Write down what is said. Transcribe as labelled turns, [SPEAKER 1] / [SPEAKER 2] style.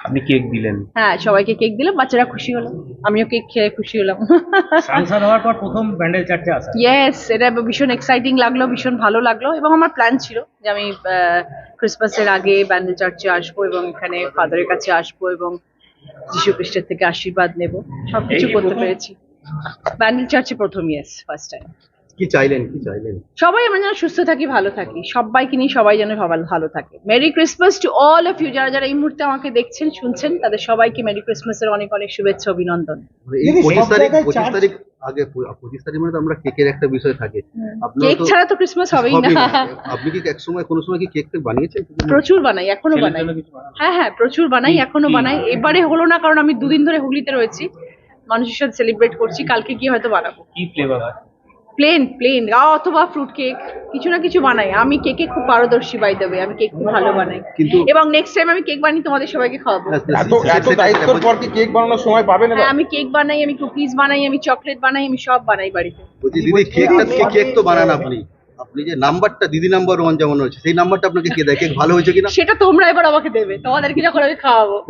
[SPEAKER 1] আপনি কেক দিলেন।
[SPEAKER 2] হ্যাঁ, সবাইকে কেক দিলাম, বাচ্চারা খুশি হলো, আমিও কেক খেয়ে খুশি হলাম।
[SPEAKER 1] সাংসদ হওয়ার পর প্রথম ব্যান্ডেল চার্চে আসা।
[SPEAKER 2] ইয়েস, এটা ভীষণ এক্সাইটিং লাগলো, ভীষণ ভালো লাগলো, এবং আমার প্ল্যান ছিল যে আমি ক্রিসমাসের আগে ব্যান্ডেল চার্চে আসবো এবং এখানে ফাদারের কাছে আসবো এবং যীশু খ্রিস্টের থেকে আশীর্বাদ নেব। সবকিছু
[SPEAKER 1] এই যে
[SPEAKER 2] করতে
[SPEAKER 1] প্রথম-
[SPEAKER 2] পেরেছি। ব্যান্ডেল চার্চে প্রথম, ইয়েস, ফার্স্ট টাইম।
[SPEAKER 3] কি চাইলেন?
[SPEAKER 2] সবাই আমরা যেন সুস্থ থাকি, ভালো থাকি, সবাইকে নিয়ে সবাই যেন ভালো থাকে। Merry Christmas to all of you, যারা যারা এই মুহূর্তে আমাকে দেখছেন শুনছেন, তাদের সবাইকে মেরি ক্রিসমাসের অনেক অনেক শুভেচ্ছা, অভিনন্দন।
[SPEAKER 3] মানে এই 25 তারিখ মানে তো আমরা কেকের একটা বিষয় থাকে। আপনারা
[SPEAKER 2] কেক
[SPEAKER 3] তো
[SPEAKER 2] ছাড়া তো ক্রিসমাস হবেই
[SPEAKER 3] হবেই
[SPEAKER 2] না।
[SPEAKER 3] না। আপনি কি কোনো সময় কি কেক বানিয়েছেন?
[SPEAKER 2] প্রচুর বানাই, এখনো
[SPEAKER 1] ছেলের
[SPEAKER 2] বানাই।
[SPEAKER 1] জন্য কিছু বানানো?
[SPEAKER 2] হ্যাঁ, প্রচুর বানাই, এখনো বানাই। এবারে হলো না কারণ আমি 2 দিন ধরে হুগলিতে রয়েছি, মানুষের সাথে সেলিব্রেট করছি। কালকে গিয়ে হয়তো বানাবো।
[SPEAKER 1] কি ফ্লেভার হয়?
[SPEAKER 2] প্লেন অথবা ফ্রুট কেক, কিছু না কিছু বানাই। আমি কেকে খুব পারদর্শী, বাই দ্য ওয়ে, আমি কেক খুব ভালো বানাই।
[SPEAKER 3] কিন্তু-
[SPEAKER 2] এবং নেক্সট টাইম আমি কেক বানিয়ে তোমাদের সবাইকে খাওয়াবো।
[SPEAKER 4] এত দায়িত্বের পর কি কেক বানানোর সময় পাবেন এবার?
[SPEAKER 2] হ্যাঁ, আমি কেক বানাই, আমি কুকিজ বানাই, আমি চকলেট বানাই, আমি সব বানাই বাড়িতে।
[SPEAKER 3] বলছি দিদি, কেক তো বানান আপনি যে নাম্বারটা দিদি নাম্বার 1 যেমন হচ্ছে, সেই নাম্বারটা আপনাকে কে দেয়? কেক ভালো হয়েছে কিনা?
[SPEAKER 2] সেটা তোমরা এবার আমাকে দেবে, তোমাদেরকে যখন আমি খাওয়াবো।